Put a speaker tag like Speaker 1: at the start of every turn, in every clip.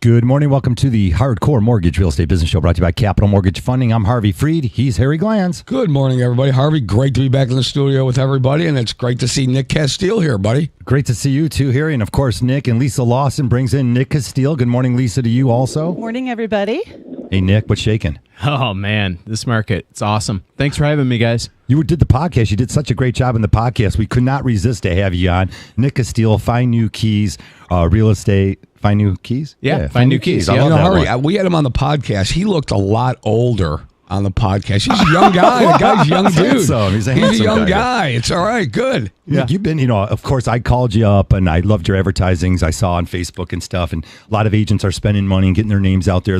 Speaker 1: Good morning. Welcome to the Hardcore Mortgage Real Estate Business Show brought to you by Capital Mortgage Funding. I'm Harvey Freed. He's Harry Glanz.
Speaker 2: Good morning, everybody. Harvey, great to be back in the studio with everybody, and it's great to see Nick Castile here, buddy.
Speaker 1: Great to see you too, Harry. And of course, Nick and Lisa Lawson brings in Nick Castile. Good morning, Lisa, to you also.
Speaker 3: Morning, everybody.
Speaker 1: Hey, Nick, what's shaking?
Speaker 4: Oh, man, this market, it's awesome. Thanks for having me, guys.
Speaker 1: You did the podcast. You did such a great job in the podcast. We could not resist to have you on. Nick Castile, Find New Keys, Real Estate. Find New Keys?
Speaker 4: Yeah, Find New Keys.
Speaker 1: I love that
Speaker 2: Harry,
Speaker 1: one.
Speaker 2: we had him on the podcast. He looked a lot older on the podcast. He's a young guy. The guy's a young dude.
Speaker 1: Handsome. He's a handsome
Speaker 2: young
Speaker 1: guy.
Speaker 2: guy. It's all right. Good.
Speaker 1: Yeah. Nick, you've been, of course, I called you up and I loved your advertisings I saw on Facebook and stuff. And a lot of agents are spending money and getting their names out there.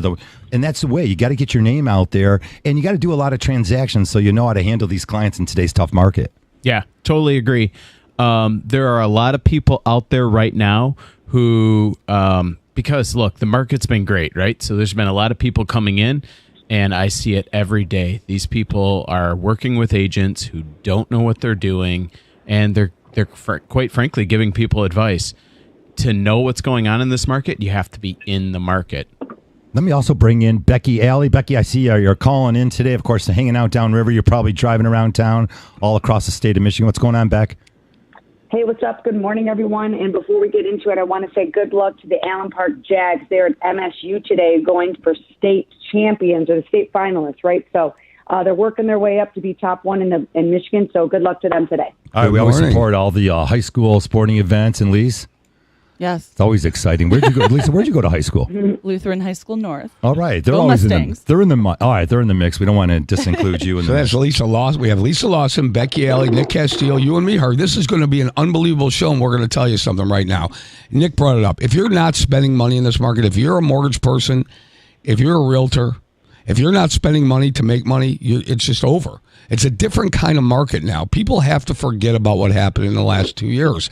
Speaker 1: And that's the way. You got to get your name out there and you got to do a lot of transactions so you know how to handle these clients in today's tough market.
Speaker 4: Yeah, totally agree. There are a lot of people out there right now who, because, look, the market's been great, right? So there's been a lot of people coming in. And I see it every day. These people are working with agents who don't know what they're doing, and they're quite frankly giving people advice. To know what's going on in this market, you have to be in the market.
Speaker 1: Let me also bring in Becky Alley. Becky, I see you're calling in today. Of course, hanging out downriver. You're probably driving around town all across the state of Michigan. What's going on, Beck?
Speaker 5: Hey, what's up? Good morning, everyone. And before we get into it, I want to say good luck to the Allen Park Jags. They're at MSU today going for state champions or the state finalists, right? So they're working their way up to be top one in Michigan. So good luck to them today.
Speaker 1: All right, we always support all the high school sporting events. And Lise?
Speaker 3: Yes.
Speaker 1: It's always exciting. Where'd you go, Lisa? Where'd you go to high school?
Speaker 3: Lutheran High School North.
Speaker 1: All right, they're
Speaker 3: Go
Speaker 1: always
Speaker 3: Mustangs.
Speaker 1: they're in the mix. We don't want to disinclude you.
Speaker 2: So that's Lisa Lawson. We have Lisa Lawson, Becky Alley, Nick Castile, you and me, Harvey. This is going to be an unbelievable show, and we're going to tell you something right now. Nick brought it up. If you're not spending money in this market, if you're a mortgage person, if you're a realtor, if you're not spending money to make money, it's just over. It's a different kind of market now. People have to forget about what happened in the last 2 years.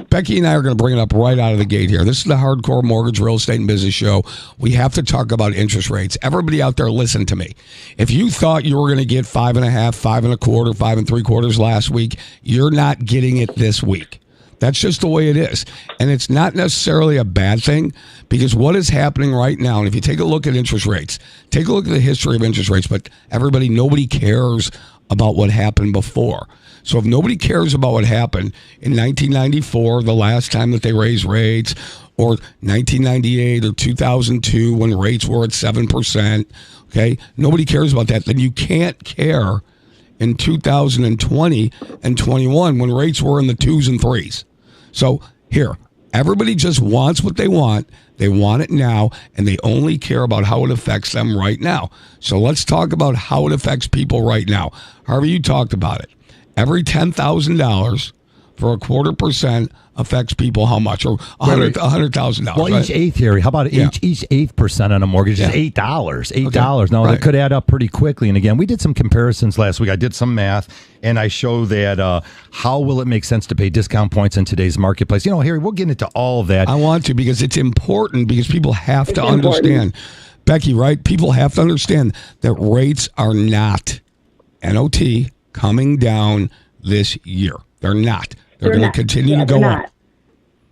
Speaker 2: Becky and I are going to bring it up right out of the gate here. This is the Hardcore Mortgage Real Estate and Business Show. We have to talk about interest rates. Everybody out there, listen to me. If you thought you were going to get 5.5%, 5.25%, 5.75% last week, you're not getting it this week. That's just the way it is. And it's not necessarily a bad thing because what is happening right now, and if you take a look at interest rates, take a look at the history of interest rates, but nobody cares about what happened before. So if nobody cares about what happened in 1994, the last time that they raised rates, or 1998 or 2002 when rates were at 7%, okay, nobody cares about that, then you can't care in 2020 and 21 when rates were in the 2s and 3s. So here, everybody just wants what they want. They want it now, and they only care about how it affects them right now. So let's talk about how it affects people right now. Harvey, you talked about it. Every $10,000 for 0.25% affects people how much? Or $100,000.
Speaker 1: Well,
Speaker 2: right?
Speaker 1: each eighth, Harry. How about each eighth percent on a mortgage is $8? $8.
Speaker 2: Okay.
Speaker 1: Now,
Speaker 2: Right.
Speaker 1: that could add up pretty quickly. And again, we did some comparisons last week. I did some math, and I show that how will it make sense to pay discount points in today's marketplace? Harry, we'll get into all of that.
Speaker 2: I want to because it's important because people have to understand. Becky, right? People have to understand that rates are not, NOT, coming down this year. They're not. They're going to continue to go up.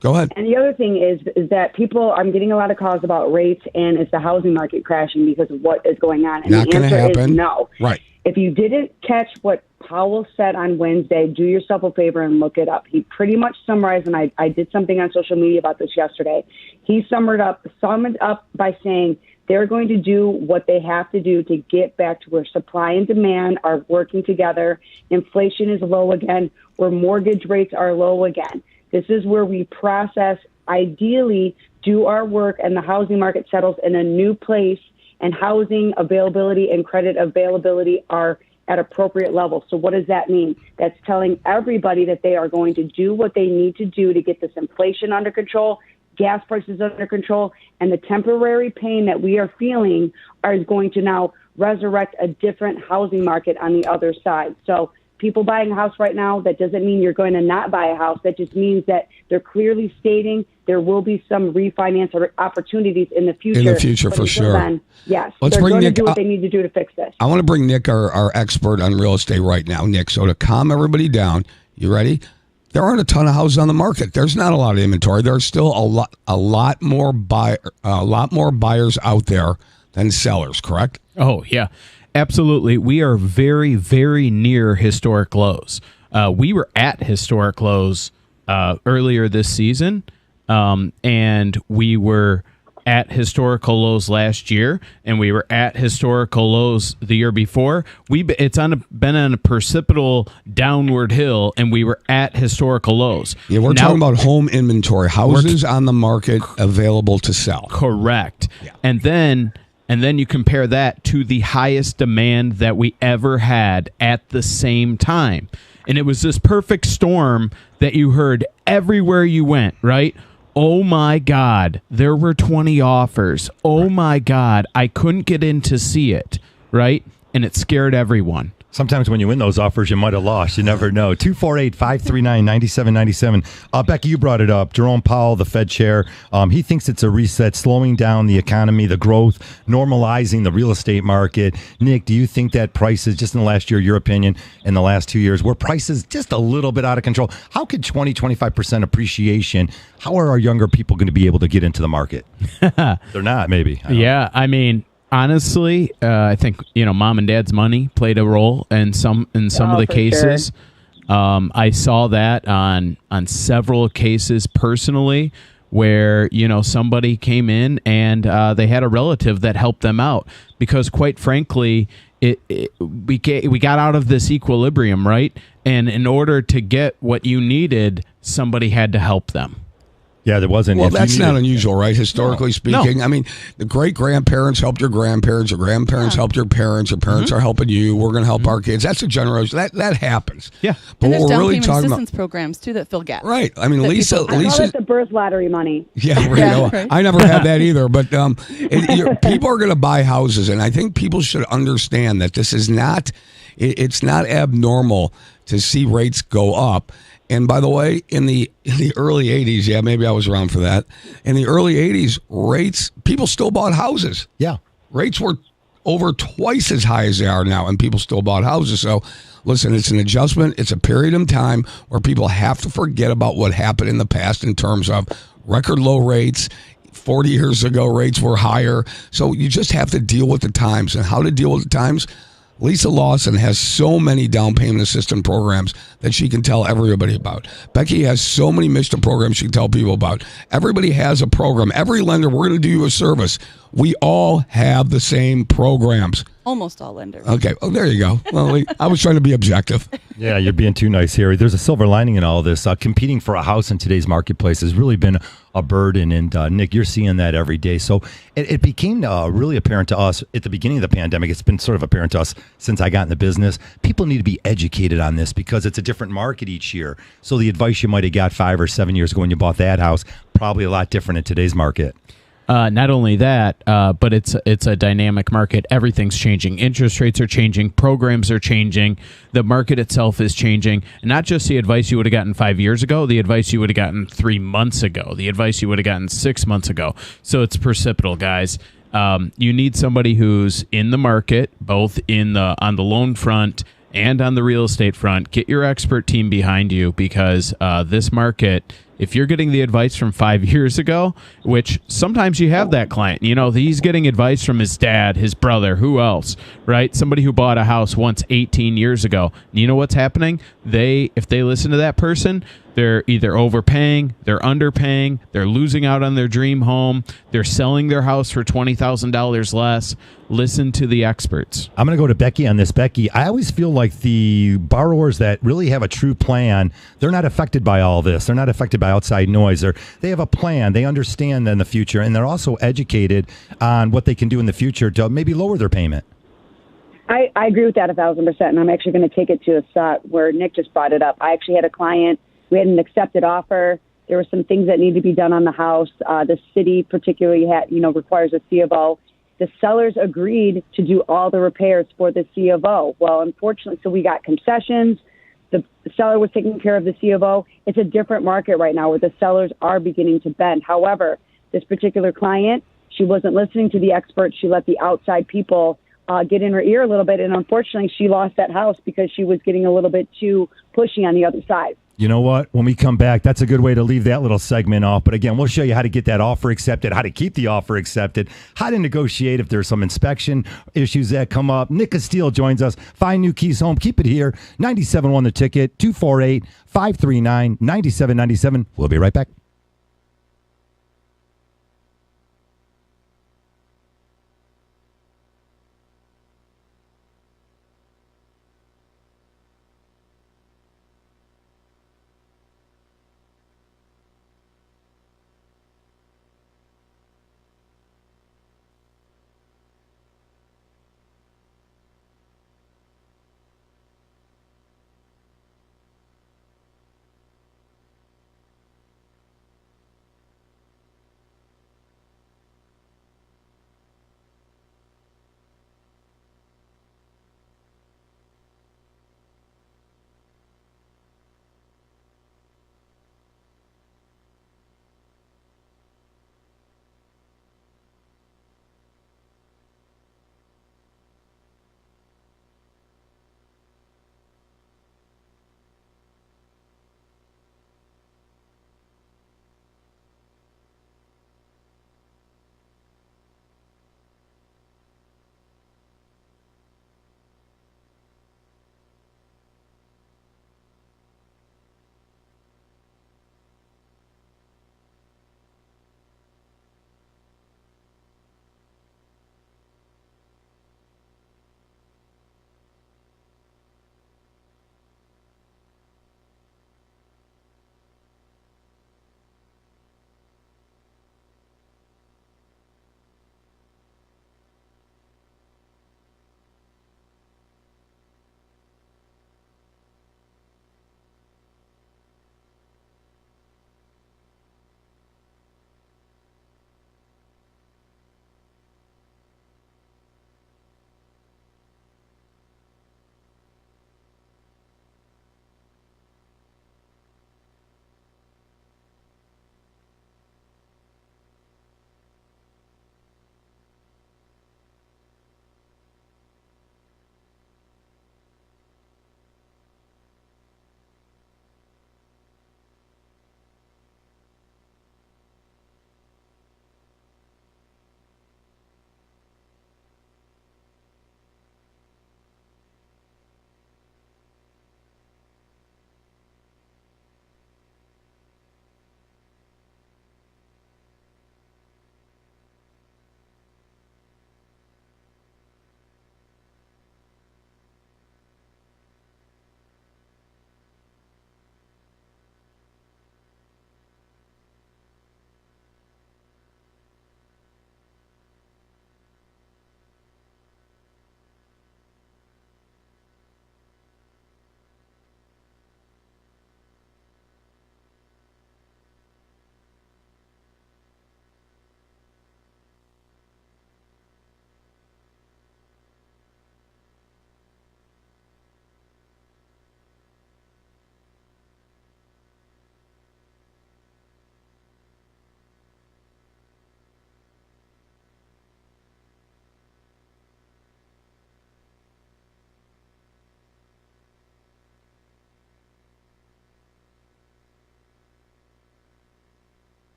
Speaker 2: Go ahead.
Speaker 5: And the other thing is that I'm getting a lot of calls about rates and is the housing market crashing because of what is going on. And
Speaker 2: Not going to happen.
Speaker 5: Is no.
Speaker 2: Right.
Speaker 5: If you didn't catch what Powell said on Wednesday, do yourself a favor and look it up. He pretty much summarized, and I did something on social media about this yesterday. He summed it up by saying they're going to do what they have to do to get back to where supply and demand are working together. Inflation is low again, where mortgage rates are low again. This is where we process, ideally, do our work, and the housing market settles in a new place, and housing availability and credit availability are at appropriate levels. So what does that mean? That's telling everybody that they are going to do what they need to do to get this inflation under control, gas prices under control, and the temporary pain that we are feeling is going to now resurrect a different housing market on the other side. So people buying a house right now, that doesn't mean you're going to not buy a house. That just means that they're clearly stating there will be some refinance or opportunities in the future.
Speaker 2: In the future, for sure.
Speaker 5: Then, yes.
Speaker 2: Let's
Speaker 5: they're
Speaker 2: bring
Speaker 5: going
Speaker 2: Nick.
Speaker 5: to do what they need to do to fix this.
Speaker 2: I want to bring Nick, our expert on real estate right now. Nick, so to calm everybody down, you ready? there aren't a ton of houses on the market. There's not a lot of inventory. There's still a lot more buyers out there than sellers, correct?
Speaker 4: Oh, yeah, absolutely. We are very, very near historic lows. We were at historic lows earlier this season, and we were at historical lows last year, and we were at historical lows the year before. It's been on a precipitable downward hill, and we were at historical lows.
Speaker 2: Yeah, we're talking about home inventory, houses on the market available to sell.
Speaker 4: Correct.
Speaker 2: Yeah.
Speaker 4: And then you compare that to the highest demand that we ever had at the same time. And it was this perfect storm that you heard everywhere you went, right? Oh my God, there were 20 offers. Oh my God, I couldn't get in to see it, right? And it scared everyone.
Speaker 1: Sometimes when you win those offers, you might have lost. You never know. 248-539-9797. Becky, you brought it up. Jerome Powell, the Fed chair, he thinks it's a reset, slowing down the economy, the growth, normalizing the real estate market. Nick, do you think that prices, just in the last year, your opinion, in the last 2 years, were prices just a little bit out of control? How could 20-25% appreciation, how are our younger people going to be able to get into the market? They're not, maybe.
Speaker 4: Yeah, I mean, honestly, I think mom and dad's money played a role in some of the cases. Sure. I saw that on several cases personally, where somebody came in and they had a relative that helped them out, because quite frankly, we got out of this equilibrium, right? And in order to get what you needed, somebody had to help them.
Speaker 1: Yeah, there wasn't.
Speaker 2: Well, that's not unusual, right? Historically speaking.
Speaker 4: No.
Speaker 2: I mean, the great-grandparents helped your grandparents. Your grandparents helped your parents. Your parents are helping you. We're going to help our kids. That's a generation. That happens.
Speaker 4: Yeah.
Speaker 2: But
Speaker 3: And there's
Speaker 2: what we're
Speaker 3: down
Speaker 2: really
Speaker 3: payment
Speaker 2: talking about,
Speaker 3: assistance programs, too, that fill gaps.
Speaker 2: right? I mean,
Speaker 3: that
Speaker 2: Lisa.
Speaker 3: people-
Speaker 5: I call it the birth lottery money.
Speaker 2: Yeah, right.
Speaker 3: Yeah, right.
Speaker 2: I never had that either. But people are going to buy houses, and I think people should understand that this is not. It's not abnormal to see rates go up. And by the way, in the early 80s, yeah, maybe I was around for that. In the early 80s, people still bought houses.
Speaker 1: Yeah.
Speaker 2: Rates were over twice as high as they are now, and people still bought houses. So, listen, it's an adjustment. It's a period of time where people have to forget about what happened in the past in terms of record low rates. 40 years ago, rates were higher. So you just have to deal with the times. And how to deal with the times? Lisa Lawson has so many down payment assistance programs that she can tell everybody about. Becky has so many Mr. programs she can tell people about. Everybody has a program. Every lender, we're going to do you a service. We all have the same programs.
Speaker 3: Almost all lenders.
Speaker 2: Okay. Oh, there you go. Well, I was trying to be objective.
Speaker 1: Yeah, you're being too nice, Harry. There's a silver lining in all this. Competing for a house in today's marketplace has really been a burden. And Nick, you're seeing that every day. So it became really apparent to us at the beginning of the pandemic. It's been sort of apparent to us since I got in the business. People need to be educated on this because it's a different market each year. So the advice you might have got 5 or 7 years ago when you bought that house, probably a lot different in today's market.
Speaker 4: Not only that, but it's a dynamic market. Everything's changing. Interest rates are changing. Programs are changing. The market itself is changing. And not just the advice you would have gotten 5 years ago, the advice you would have gotten 3 months ago, the advice you would have gotten 6 months ago. So it's precipitable, guys. You need somebody who's in the market, both on the loan front and on the real estate front. Get your expert team behind you, because this market, if you're getting the advice from 5 years ago, which sometimes you have that client, he's getting advice from his dad, his brother, who else, right? Somebody who bought a house once 18 years ago. And you know what's happening? If they listen to that person, they're either overpaying, they're underpaying, they're losing out on their dream home, they're selling their house for $20,000 less. Listen to the experts.
Speaker 1: I'm going to go to Becky on this. Becky, I always feel like the borrowers that really have a true plan, they're not affected by all this. They're not affected by outside noise. They have a plan. They understand in the future, and they're also educated on what they can do in the future to maybe lower their payment.
Speaker 5: I agree with that 1,000%, and I'm actually going to take it to a spot where Nick just brought it up. I actually had a client. We had an accepted offer. There were some things that need to be done on the house. The city particularly requires a C of O. The sellers agreed to do all the repairs for the C of O. Well, unfortunately, so we got concessions. The seller was taking care of the C of O. It's a different market right now where the sellers are beginning to bend. However, this particular client, she wasn't listening to the experts. She let the outside people get in her ear a little bit. And unfortunately, she lost that house because she was getting a little bit too pushy on the other side.
Speaker 1: You know what? When we come back, that's a good way to leave that little segment off. But again, we'll show you how to get that offer accepted, how to keep the offer accepted, how to negotiate if there's some inspection issues that come up. Nick Castile joins us. Find New Keys Home. Keep it here. 97.1 The Ticket, 248-539-9797. We'll be right back.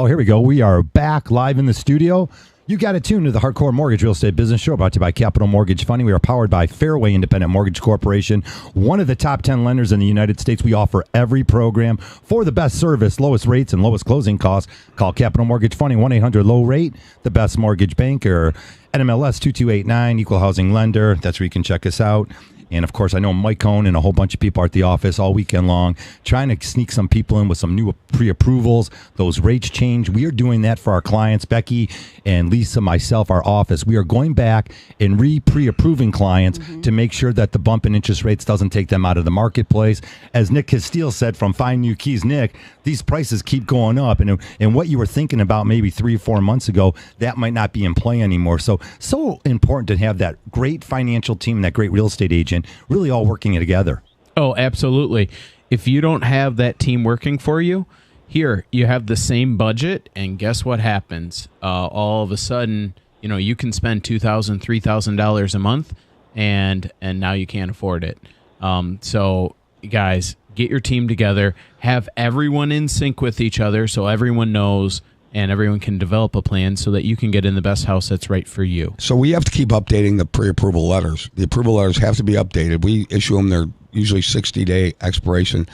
Speaker 1: Oh, here we go. We are back live in the studio. You got it tuned to the Hardcore Mortgage Real Estate Business Show, brought to you by Capital Mortgage Funding. We are powered by Fairway Independent Mortgage Corporation, one of the top 10 lenders in the United States. We offer every program for the best service, lowest rates, and lowest closing costs. Call Capital Mortgage Funding, 1-800-LOW-RATE, the best mortgage banker, NMLS 2289, equal housing lender. That's where you can check us out. And, of course, I know Mike Cohn and a whole bunch of people are at the office all weekend long trying to sneak some people in with some new pre-approvals. Those rates change. We are doing that for our clients, Becky and Lisa, myself, our office. We are going back and pre-approving clients to make sure that the bump in interest rates doesn't take them out of the marketplace. As Nick Castile said from Find New Keys, Nick, these prices keep going up. And what you were thinking about maybe 3 or 4 months ago, that might not be in play anymore. So important to have that great financial team, that great real estate agent, really all working together.
Speaker 4: Oh, absolutely. If you don't have that team working for you, here you have the same budget, and guess what happens? All of a sudden, you can spend $2,000, $3,000 a month, and now you can't afford it. So, guys, get your team together, have everyone in sync with each other, so everyone knows and everyone can develop a plan so that you can get in the best house that's right for you.
Speaker 2: So we have to keep updating the pre-approval letters. The approval letters have to be updated. We issue them, they're usually 60-day expiration.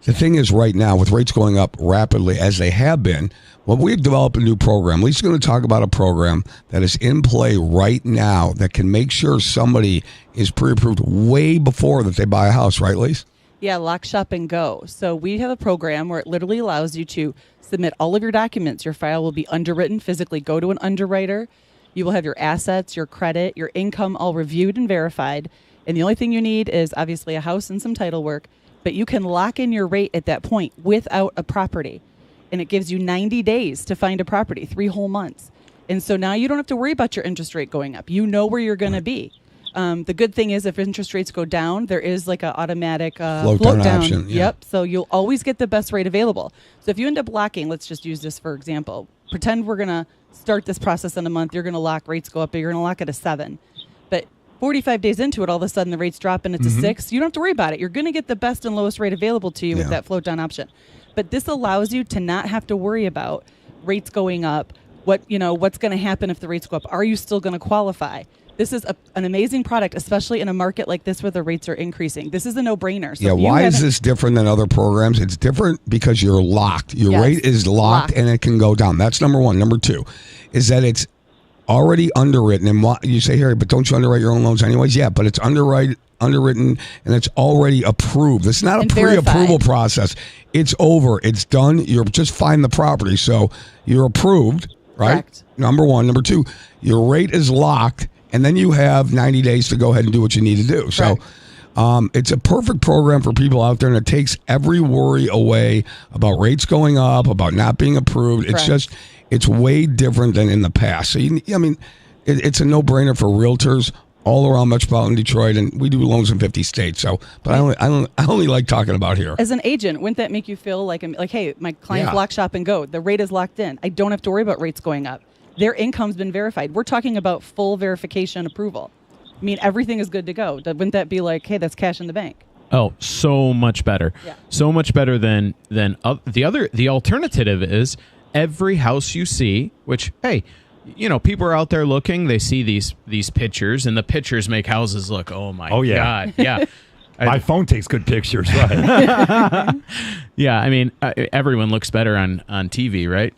Speaker 2: The thing is, right now, with rates going up rapidly as they have been, well, we've developed a new program. Lisa's going to talk about a program that is in play right now that can make sure somebody is pre-approved way before that they buy a house, right, Lisa?
Speaker 3: Yeah, Lock, Shop, and Go. So we have a program where it literally allows you to submit all of your documents. Your file will be underwritten, physically go to an underwriter. You will have your assets, your credit, your income all reviewed and verified. And the only thing you need is obviously a house and some title work. But you can lock in your rate at that point without a property. And it gives you 90 days to find a property, 3 whole months. And so now you don't have to worry about your interest rate going up. You know where you're going to be. The good thing is if interest rates go down, there is like an automatic float down
Speaker 2: option. Yeah.
Speaker 3: Yep. So you'll always get the best rate available. So if you end up locking, let's just use this for example. Pretend we're going to start this process in a month. You're going to lock, rates go up, but you're going to lock at a 7. But 45 days into it, all of a sudden the rates drop and it's a 6. You don't have to worry about it. You're going to get the best and lowest rate available to you with that float down option. But this allows you to not have to worry about rates going up. What's going to happen if the rates go up? Are you still going to qualify? This is an amazing product, especially in a market like this where the rates are increasing. This is a no-brainer. So
Speaker 2: why is this different than other programs? It's different because you're locked. Your rate is locked and it can go down. That's number one. Number two is that it's already underwritten. And you say, Harry, but don't you underwrite your own loans anyways? Yeah, but it's underwritten and it's already approved. It's not a pre-approval process. It's over. It's done. You're just find the property. So you're approved, right?
Speaker 3: Correct.
Speaker 2: Number one. Number two, your rate is locked. And then you have 90 days to go ahead and do what you need to do.
Speaker 3: Correct.
Speaker 2: So it's a perfect program for people out there, and it takes every worry away about rates going up, about not being approved.
Speaker 3: Correct.
Speaker 2: It's way different than in the past. So, it's a no-brainer for realtors all around metropolitan Detroit, and we do loans in 50 states. So, but I only like talking about here.
Speaker 3: As an agent, wouldn't that make you feel like, hey, my client's Lock, Shop, and Go. The rate is locked in. I don't have to worry about rates going up. Their income's been verified. We're talking about full verification approval. I mean, everything is good to go. Wouldn't that be like, hey, that's cash in the bank?
Speaker 4: Oh, so much better. Yeah. So much better than the alternative is every house you see, which, hey, people are out there looking, they see these pictures, and the pictures make houses look, oh my God. Yeah.
Speaker 1: My phone takes good pictures, right?
Speaker 4: Yeah, I mean, everyone looks better on TV, right?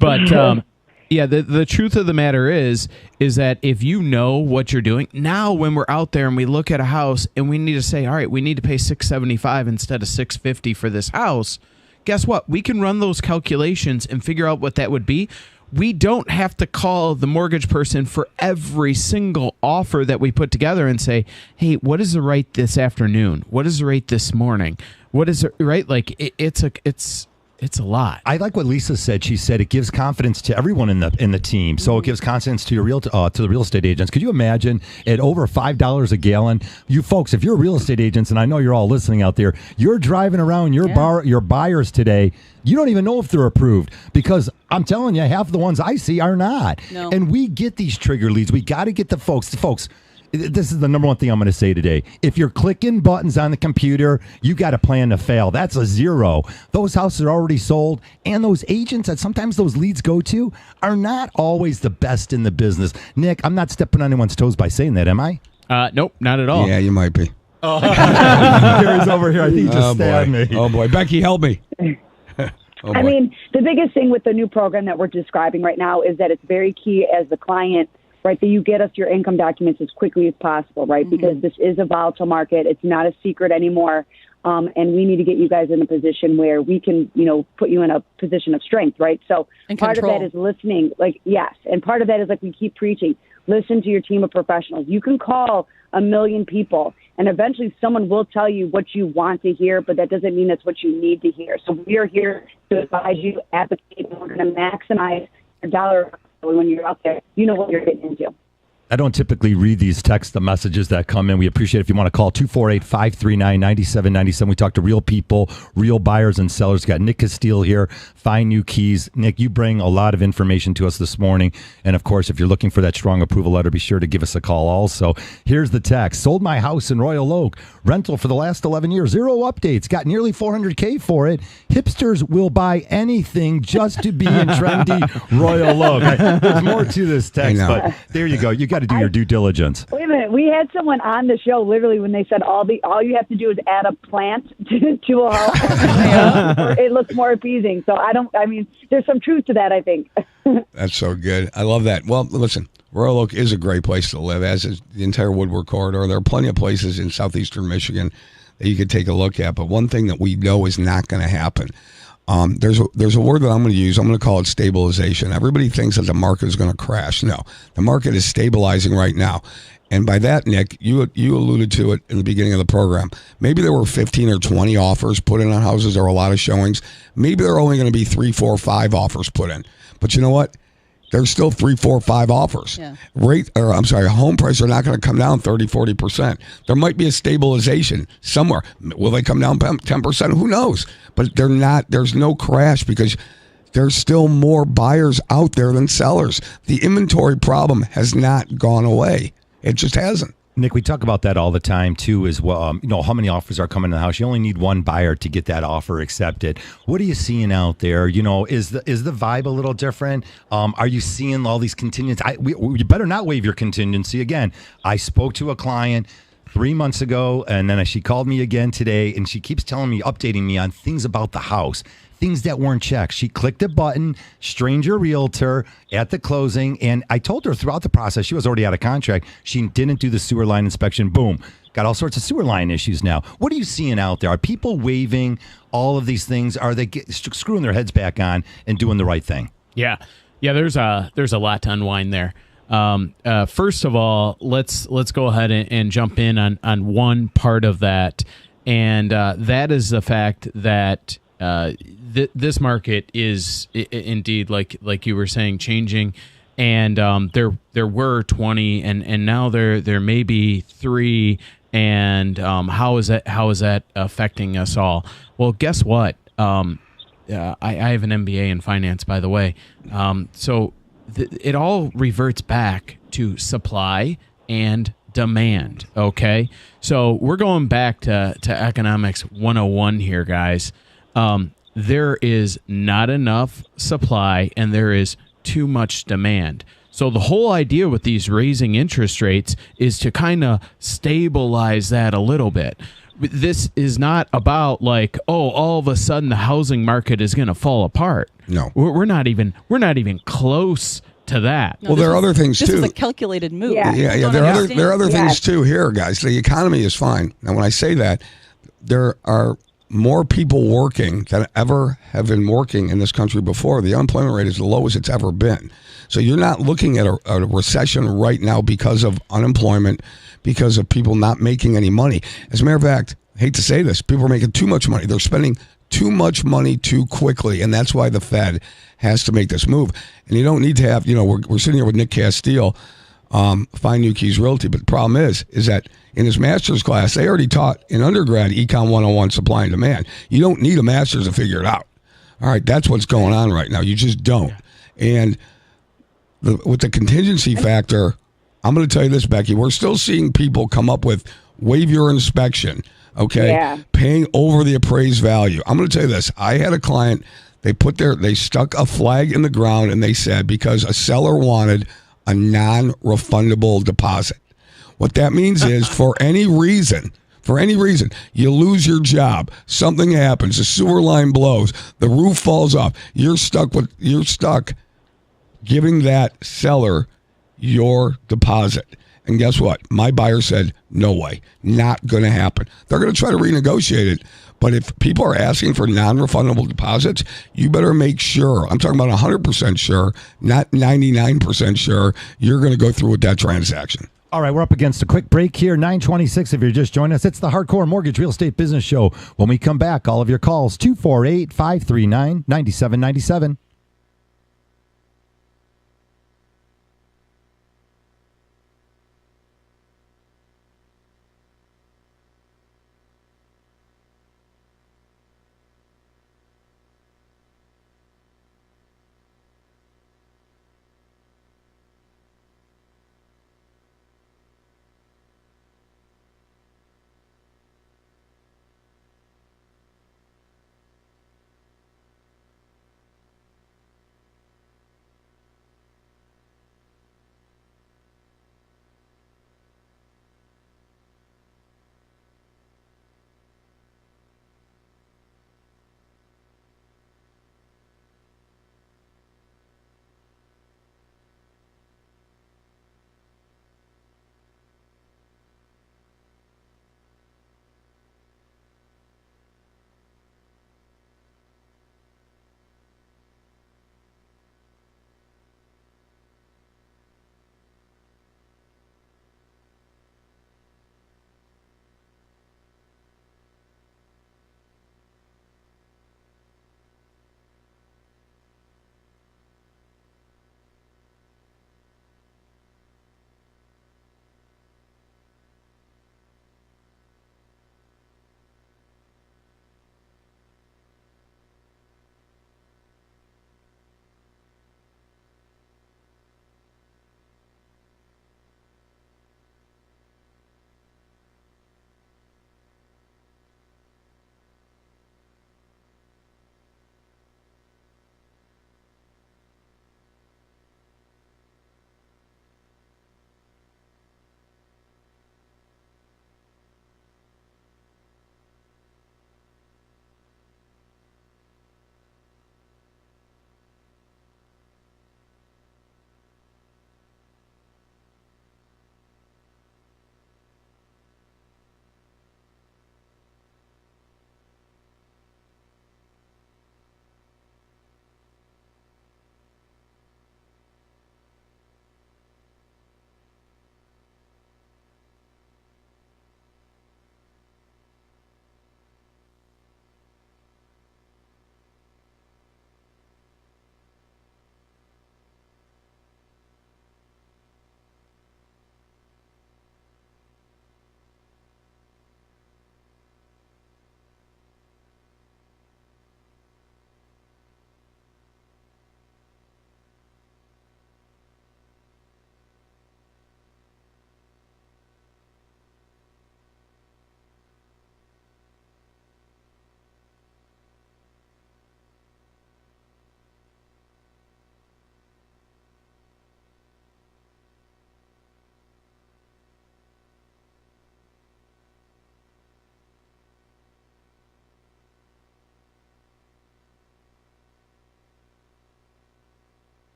Speaker 4: But yeah, the truth of the matter is that if you know what you're doing, now when we're out there and we look at a house and we need to say, all right, we need to pay $675 instead of $650 for this house, guess what? We can run those calculations and figure out what that would be. We don't have to call the mortgage person for every single offer that we put together and say, hey, what is the rate this afternoon? What is the rate this morning? What is it, right? Like it's a lot.
Speaker 1: I like what Lisa said. She said it gives confidence to everyone in the team. So it gives confidence to your to the real estate agents. Could you imagine at over $5 a gallon? You folks, if you're real estate agents, and I know you're all listening out there, you're driving around your buyers today. You don't even know if they're approved because I'm telling you, half the ones I see are not.
Speaker 3: No.
Speaker 1: And we get these trigger leads. We got to get the folks. This is the number one thing I'm going to say today. If you're clicking buttons on the computer, you got a plan to fail. That's a 0. Those houses are already sold, and those agents that sometimes those leads go to are not always the best in the business. Nick, I'm not stepping on anyone's toes by saying that, am I?
Speaker 4: Nope, not at all.
Speaker 2: Yeah, you might be.
Speaker 1: Oh, Gary's over here. I think he just stabbed me.
Speaker 2: Oh, boy. Becky, help me.
Speaker 5: I mean, the biggest thing with the new program that we're describing right now is that it's very key as the client, right, that you get us your income documents as quickly as possible, right, because this is a volatile market. It's not a secret anymore, and we need to get you guys in a position where we can, put you in a position of strength, right? So part of that is listening, and part of that is like we keep preaching, listen to your team of professionals. You can call a million people, and eventually someone will tell you what you want to hear, but that doesn't mean that's what you need to hear. So we are here to advise you, advocate, and we're going to maximize your dollar when you're out there. You know what you're getting into.
Speaker 1: I don't typically read these text messages that come in. We appreciate it. If you want to call 248-539-9797. We talk to real people, real buyers and sellers. We've got Nick Castile here, Find New Keys. Nick, you bring a lot of information to us this morning. And of course, if you're looking for that strong approval letter, be sure to give us a call also. Here's the text. Sold my house in Royal Oak. Rental for the last 11 years. 0 updates. Got nearly $400K for it. Hipsters will buy anything just to be in trendy Royal Oak. There's more to this text, but there you go. You got to do your due diligence.
Speaker 5: Wait a minute. We had someone on the show literally when they said all you have to do is add a plant to a house. It looks more appeasing. So there's some truth to that, I think.
Speaker 2: That's so good. I love that. Well, listen, Royal Oak is a great place to live, as is the entire Woodward corridor. There are plenty of places in southeastern Michigan that you could take a look at. But one thing that we know is not going to happen. There's a word that I'm going to use. I'm going to call it stabilization. Everybody thinks that the market is going to crash. No, the market is stabilizing right now. And by that, Nick, you alluded to it in the beginning of the program. Maybe there were 15 or 20 offers put in on houses. There were a lot of showings. Maybe there are only going to be 3, 4, 5 offers put in. But you know what? There's still 3, 4, 5 offers.
Speaker 3: Yeah.
Speaker 2: Home prices are not going to come down 30, 40%. There might be a stabilization somewhere. Will they come down 10%? Who knows? But they're not. There's no crash because there's still more buyers out there than sellers. The inventory problem has not gone away. It just hasn't.
Speaker 1: Nick, we talk about that all the time too as well. How many offers are coming to the house? You only need one buyer to get that offer accepted. What are you seeing out there? Is the vibe a little different? Are you seeing all these contingencies? You better not waive your contingency. Again, I spoke to a client 3 months ago, and then she called me again today, and she keeps updating me on things about the house. Things that weren't checked. She clicked a button, stranger realtor at the closing, and I told her throughout the process, she was already out of contract. She didn't do the sewer line inspection. Boom. Got all sorts of sewer line issues now. What are you seeing out there? Are people waiving all of these things? Are they screwing their heads back on and doing the right thing?
Speaker 4: Yeah. There's a lot to unwind there. First of all, let's go ahead and jump in on one part of that, and that is the fact that this market is indeed, like you were saying, changing, and there were 20, and now there may be 3, and how is that affecting us all? Well, guess what? I have an MBA in finance, by the way, so it all reverts back to supply and demand. Okay, so we're going back to economics 101 here, guys. There is not enough supply and there is too much demand. So the whole idea with these raising interest rates is to kind of stabilize that a little bit. This is not about all of a sudden the housing market is going to fall apart.
Speaker 2: No,
Speaker 4: we're not even close to that.
Speaker 2: No, well, there are other things too.
Speaker 3: This is a calculated move.
Speaker 2: Yeah. There are other things too here, guys. The economy is fine. Now, when I say that, there are more people working than ever have been working in this country before. The unemployment rate is the lowest it's ever been. So you're not looking at a recession right now because of unemployment, because of people not making any money. As a matter of fact, I hate to say this, people are making too much money. They're spending too much money too quickly, and that's why the Fed has to make this move. And you don't need to have, we're sitting here with Nick Castile, Find New Keys Realty, but the problem is that in his master's class, they already taught in undergrad Econ 101 supply and demand. You don't need a master's to figure it out. All right, that's what's going on right now. You just don't. And with the contingency factor, I'm going to tell you this, Becky, we're still seeing people come up with waive your inspection, okay?
Speaker 5: Yeah.
Speaker 2: Paying over the appraised value. I'm going to tell you this. I had a client, they stuck a flag in the ground and they said because a seller wanted a non-refundable deposit. What that means is for any reason, you lose your job, something happens, the sewer line blows, the roof falls off, you're stuck giving that seller your deposit. And guess what? My buyer said, no way, not going to happen. They're going to try to renegotiate it. But if people are asking for non-refundable deposits, you better make sure, I'm talking about 100% sure, not 99% sure, you're going to go through with that transaction.
Speaker 1: All right, we're up against a quick break here, 9:26 if you're just joining us. It's the Hardcore Mortgage Real Estate Business Show. When we come back, all of your calls, 248-539-9797.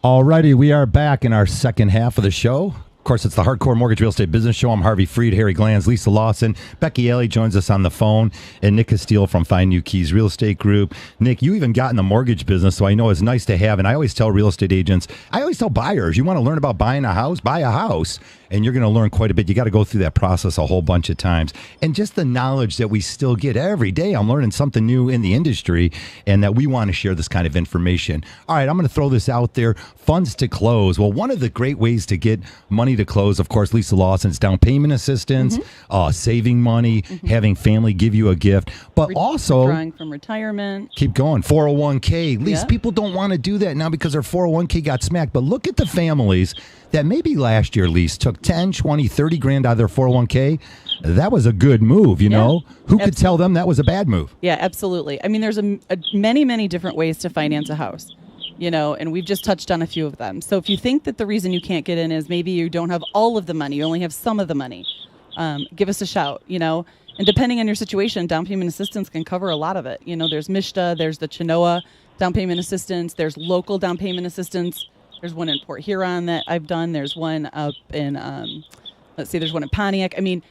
Speaker 1: Alrighty, we are back in our second half of the show. Of course, it's the Hardcore Mortgage Real Estate Business Show. I'm Harvey Freed, Harry Glanz, Lisa Lawson. Becky Alley joins us on the phone, and Nick Castile from Find New Keys Real Estate Group. Nick, you even got in the mortgage business, so I know it's nice to have. And I always tell real estate agents, I always tell buyers, you want to learn about buying a house, buy a house. And you're going to learn quite a bit. You got to go through that process a whole bunch of times. And just the knowledge that we still get every day. I'm learning something new in the industry, and that we want to share this kind of information. All right, I'm going to throw this out there. Funds to close. Well, one of the great ways to get money to close, of course, Lisa Lawson's down payment assistance, saving money, having family give you a gift, but also
Speaker 3: drawing from retirement.
Speaker 1: Keep going. 401k. At least
Speaker 3: Yeah.
Speaker 1: people don't want to do that now because their 401k got smacked. But look at the families that maybe last year, Lise, took 10, 20, 30 grand out of their 401k. That was a good move, you know? Who could tell them that was a bad move?
Speaker 3: Yeah, absolutely. I mean, there's many different ways to finance a house, you know, and we've just touched on a few of them. So if you think that the reason you can't get in is maybe you don't have all of the money, you only have some of the money, give us a shout, you know. And depending on your situation, down payment assistance can cover a lot of it. You know, there's MSHDA, there's the Chenoa down payment assistance, there's local down payment assistance. There's one in Port Huron that I've done. There's one up in, there's one in Pontiac. I mean,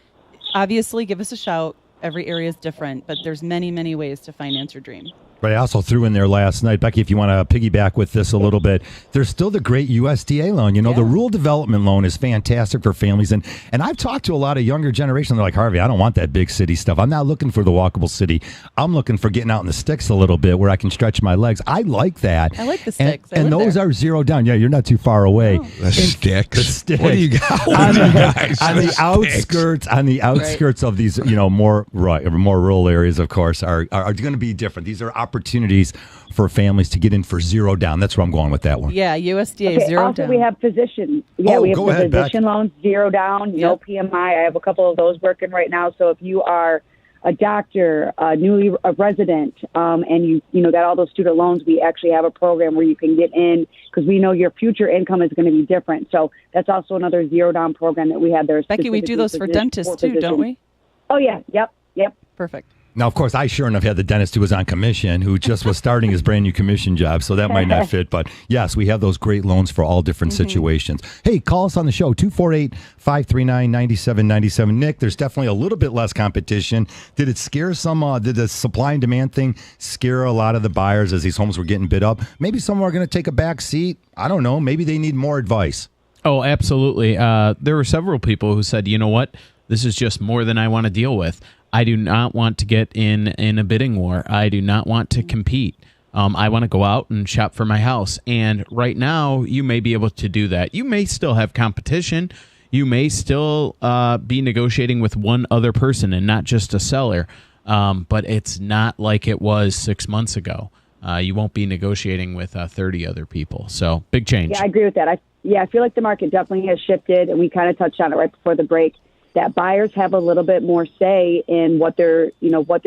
Speaker 3: obviously, give us a shout. Every area is different, but there's many ways to finance your dream.
Speaker 1: But I also threw in there last night, Becky, if you want to piggyback with this a little bit, there's still the great USDA loan. You know, the rural development loan is fantastic for families. And I've talked to a lot of younger generation. They're like, Harvey, I don't want that big city stuff. I'm not looking for the walkable city. I'm looking for getting out in the sticks a little bit where I can stretch my legs. I like that.
Speaker 3: I like the sticks.
Speaker 1: And those are zero down. Yeah, you're not too far away.
Speaker 3: Oh.
Speaker 2: The sticks.
Speaker 1: The sticks.
Speaker 2: What do you got?
Speaker 1: on
Speaker 2: The
Speaker 1: the outskirts of these, you know, more rural areas, of course, are going to be different. These are opportunities for families to get in for zero down. That's where I'm going with that one.
Speaker 3: Yeah, USDA zero
Speaker 5: also
Speaker 3: down.
Speaker 5: we have physician. Yeah, we have
Speaker 1: go
Speaker 5: the
Speaker 1: ahead,
Speaker 5: physician loans, zero down, no
Speaker 3: Yep.
Speaker 5: PMI. I have a couple of those working right now. So if you are a doctor, a resident, and you got all those student loans, we actually have a program where you can get in because we know your future income is going to be different. So that's also another zero down program that we have there.
Speaker 3: Becky, we do those for dentists too, don't we?
Speaker 5: Oh yeah, yep.
Speaker 3: Perfect.
Speaker 1: Now, of course, I sure enough had the dentist who was on commission, who just was starting his brand new commission job, so that might not fit. But yes, we have those great loans for all different situations. Hey, call us on the show, 248-539-9797. Nick, there's definitely a little bit less competition. Did it scare did the supply and demand thing scare a lot of the buyers as these homes were getting bid up? Maybe some are going to take a back seat. I don't know. Maybe they need more advice.
Speaker 4: Oh, absolutely. There were several people who said, you know what, this is just more than I want to deal with. I do not want to get in a bidding war. I do not want to compete. I want to go out and shop for my house. And right now, you may be able to do that. You may still have competition. You may still be negotiating with one other person and not just a seller. But it's not like it was 6 months ago. You won't be negotiating with 30 other people. So big change.
Speaker 5: Yeah, I agree with that. I feel like the market definitely has shifted, and we kind of touched on it right before the break, that buyers have a little bit more say in what they're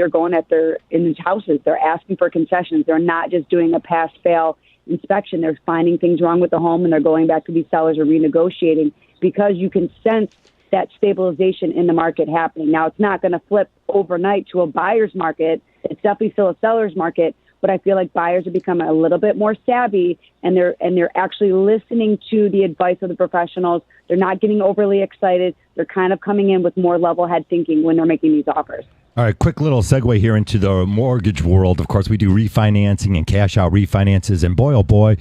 Speaker 5: going at in these houses. They're asking for concessions. They're not just doing a pass-fail inspection. They're finding things wrong with the home, and they're going back to these sellers or renegotiating because you can sense that stabilization in the market happening. Now, it's not going to flip overnight to a buyer's market. It's definitely still a seller's market, but I feel like buyers are becoming a little bit more savvy, and they're actually listening to the advice of the professionals. They're not getting overly excited. They're kind of coming in with more level head thinking when they're making these offers.
Speaker 1: All right, quick little segue here into the mortgage world. Of course, we do refinancing and cash out refinances. And boy, oh boy,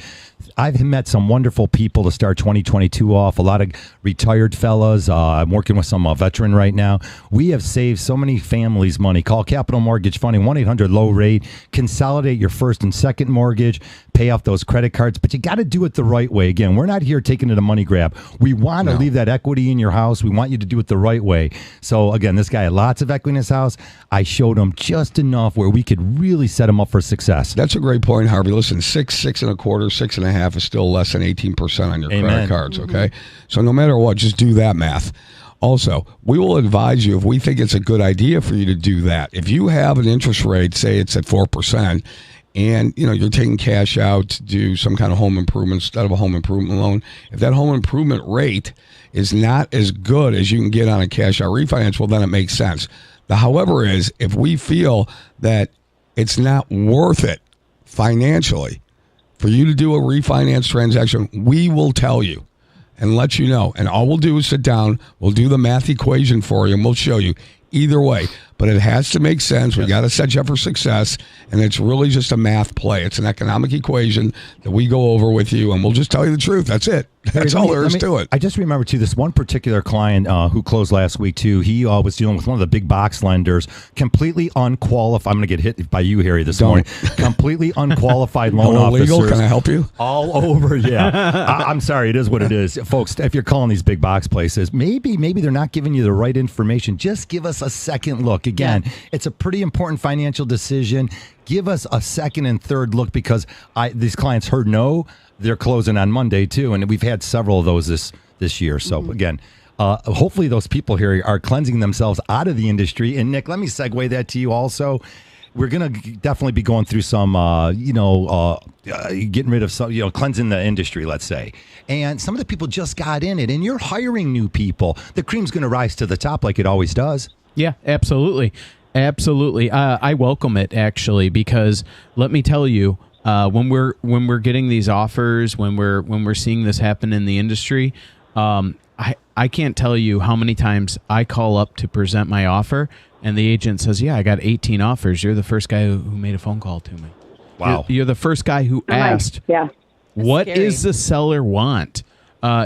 Speaker 1: I've met some wonderful people to start 2022 off. A lot of retired fellas. I'm working with some veteran right now. We have saved so many families money. Call Capital Mortgage Funding, 1-800-LOW-RATE. Consolidate your first and second mortgage. Pay off those credit cards. But you got to do it the right way. Again, we're not here taking it a money grab. We want to leave that equity in your house. We want you to do it the right way. So, again, this guy had lots of equity in his house. I showed him just enough where we could really set him up for success.
Speaker 2: That's a great point, Harvey. Listen, 6.25, 6.5 is still less than 18% on your credit cards, okay? So no matter what, just do that math. Also, we will advise you if we think it's a good idea for you to do that. If you have an interest rate, say it's at 4%, and you're taking cash out to do some kind of home improvement instead of a home improvement loan, if that home improvement rate is not as good as you can get on a cash out refinance, well, then it makes sense. The however is, if we feel that it's not worth it financially, for you to do a refinance transaction, we will tell you and let you know. And all we'll do is sit down, we'll do the math equation for you, and we'll show you either way. But it has to make sense. We got to set you up for success. And it's really just a math play. It's an economic equation that we go over with you, and we'll just tell you the truth. That's it. That's all there is to it.
Speaker 1: I just remember, too, this one particular client who closed last week, too. He was dealing with one of the big box lenders, completely unqualified. I'm going to get hit by you, Harry, this morning. Completely unqualified loan officers.
Speaker 2: Illegal? Can I help you?
Speaker 1: All over, yeah. I'm sorry. It is what it is. Folks, if you're calling these big box places, maybe they're not giving you the right information. Just give us a second look. Again, it's a pretty important financial decision. Give us a second and third look, because these clients heard no. They're closing on Monday, too, and we've had several of those this year. So, again, hopefully those people here are cleansing themselves out of the industry. And, Nick, let me segue that to you also. We're going to definitely be going through some, getting rid of some, cleansing the industry, let's say. And some of the people just got in it, and you're hiring new people. The cream's going to rise to the top like it always does.
Speaker 4: Yeah, absolutely. Absolutely. I welcome it, actually, because let me tell you, when we're getting these offers, when we're seeing this happen in the industry, I can't tell you how many times I call up to present my offer, and the agent says, "Yeah, I got 18 offers. You're the first guy who made a phone call to me.
Speaker 1: Wow,
Speaker 4: you're the first guy who asked, what does the seller want?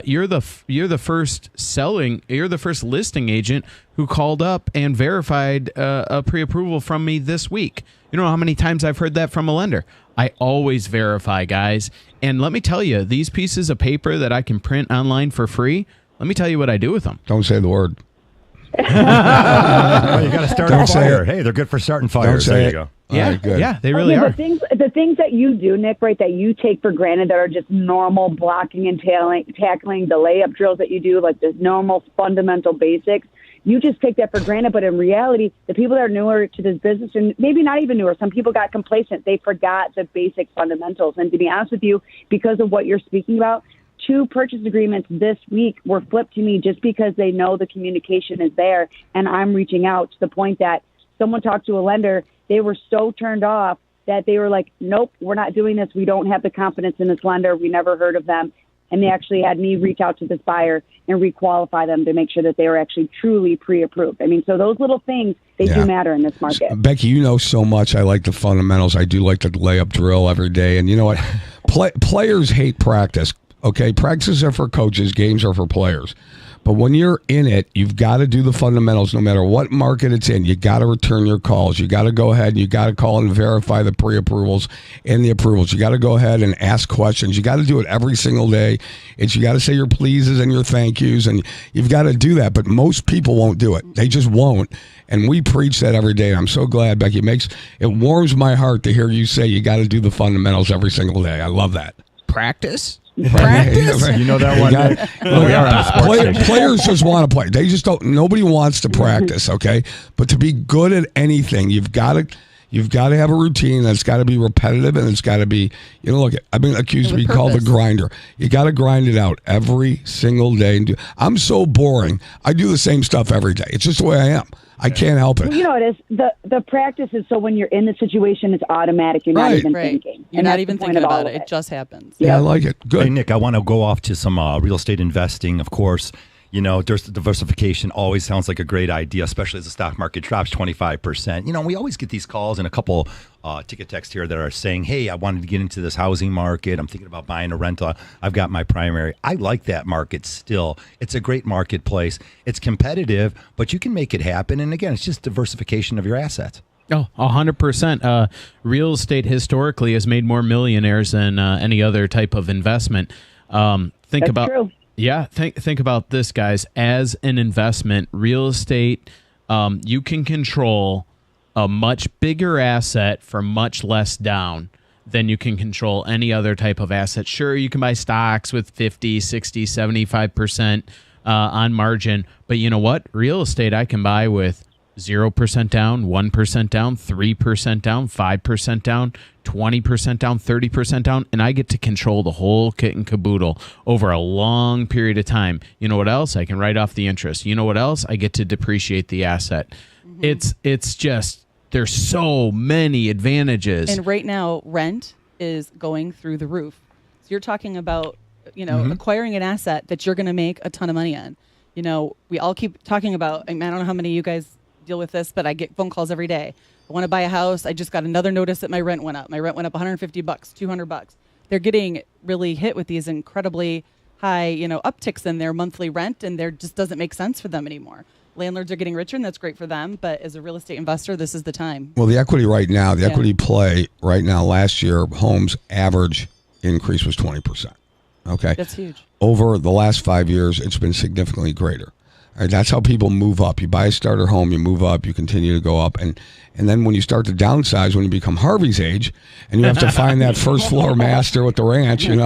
Speaker 4: You're the first listing agent who called up and verified a pre-approval from me this week. You know how many times I've heard that from a lender? I always verify, guys. And let me tell you, these pieces of paper that I can print online for free, let me tell you what I do with them.
Speaker 2: Don't say the word.
Speaker 1: Well, you got to start a fire. Hey, they're good for starting fires. There you go.
Speaker 4: Yeah,
Speaker 2: right, good.
Speaker 4: Yeah, they really are.
Speaker 5: The things that you do, Nick, right, that you take for granted that are just normal blocking and tackling, the layup drills that you do, like the normal fundamental basics, you just take that for granted. But in reality, the people that are newer to this business, and maybe not even newer, some people got complacent. They forgot the basic fundamentals. And to be honest with you, because of what you're speaking about, 2 purchase agreements this week were flipped to me just because they know the communication is there, and I'm reaching out to the point that someone talked to a lender. They were so turned off that they were like, nope, we're not doing this. We don't have the confidence in this lender. We never heard of them. And they actually had me reach out to this buyer and requalify them to make sure that they were actually truly pre-approved. I mean, so those little things, they do matter in this market.
Speaker 2: Becky, you know so much. I like the fundamentals. I do like the layup drill every day. And you know what? Players hate practice. Okay, practices are for coaches, games are for players. But when you're in it, you've got to do the fundamentals no matter what market it's in. You got to return your calls. You got to go ahead and you got to call and verify the pre-approvals and the approvals. You got to go ahead and ask questions. You got to do it every single day. You got to say your pleases and your thank yous, and you've got to do that. But most people won't do it. They just won't. And we preach that every day. I'm so glad, Becky. It warms my heart to hear you say you got to do the fundamentals every single day. I love that.
Speaker 4: Practice?
Speaker 2: Practice?
Speaker 1: You know that one. We are on a sports station.
Speaker 2: Players just want to play. They just don't. Nobody wants to practice. Okay, but to be good at anything, you've got to have a routine that's got to be repetitive, and it's got to be. Look, I've been accused of being called a grinder. You got to grind it out every single day. I'm so boring. I do the same stuff every day. It's just the way I am. I can't help it.
Speaker 5: Well, you know, it is the practice is so when you're in the situation, it's automatic. You're not even thinking.
Speaker 3: You're not even thinking about it. It just happens.
Speaker 2: Yeah, I like it. Good.
Speaker 1: Hey, Nick, I want to go off to some real estate investing, of course. Diversification always sounds like a great idea, especially as the stock market drops 25%. We always get these calls and a couple ticket texts here that are saying, hey, I wanted to get into this housing market. I'm thinking about buying a rental. I've got my primary. I like that market still. It's a great marketplace. It's competitive, but you can make it happen. And again, it's just diversification of your assets.
Speaker 4: Oh, 100%. Real estate historically has made more millionaires than any other type of investment.
Speaker 5: That's true.
Speaker 4: Yeah, think about this, guys. As an investment, real estate, you can control a much bigger asset for much less down than you can control any other type of asset. Sure, you can buy stocks with 50, 60, 75% on margin, but you know what? Real estate I can buy with 0% down, 1% down, 3% down, 5% down, 20% down, 30% down, and I get to control the whole kit and caboodle over a long period of time. You know what else? I can write off the interest. You know what else? I get to depreciate the asset. It's just, there's so many advantages.
Speaker 3: And right now, rent is going through the roof. So you're talking about, acquiring an asset that you're going to make a ton of money on. We all keep talking about, I don't know how many of you guys deal with this, but I get phone calls every day. I want to buy a house. I just got another notice that my rent went up. My rent went up $150, $200. They're getting really hit with these incredibly high, upticks in their monthly rent, and there just doesn't make sense for them anymore. Landlords are getting richer, and that's great for them. But as a real estate investor, this is the time.
Speaker 2: Well, the equity right now, equity play right now, last year, homes average increase was 20%. Okay.
Speaker 3: That's huge.
Speaker 2: Over the last 5 years, it's been significantly greater. All right, that's how people move up. You buy a starter home, you move up, you continue to go up. And then when you start to downsize, when you become Harvey's age, and you have to find that first floor master with the ranch, and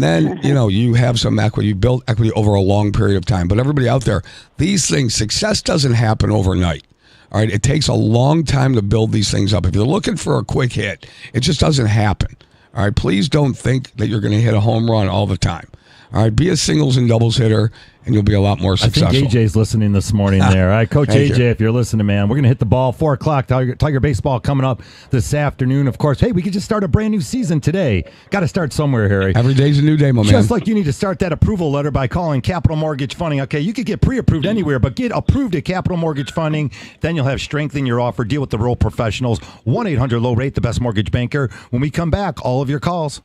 Speaker 2: then, you have some equity. You build equity over a long period of time. But everybody out there, these things, success doesn't happen overnight. All right, it takes a long time to build these things up. If you're looking for a quick hit, it just doesn't happen. All right, please don't think that you're going to hit a home run all the time. All right, be a singles and doubles hitter, and you'll be a lot more successful.
Speaker 1: I think AJ's listening this morning there. All right, Coach AJ, if you're listening, man, we're going to hit the ball. 4 o'clock, Tiger Baseball coming up this afternoon. Of course, hey, we could just start a brand new season today. Got to start somewhere, Harry.
Speaker 2: Every day's a new day, my man.
Speaker 1: Just like you need to start that approval letter by calling Capital Mortgage Funding. Okay, you could get pre-approved anywhere, but get approved at Capital Mortgage Funding. Then you'll have strength in your offer. Deal with the real professionals. 1-800-LOW-RATE, the best mortgage banker. When we come back, all of your calls.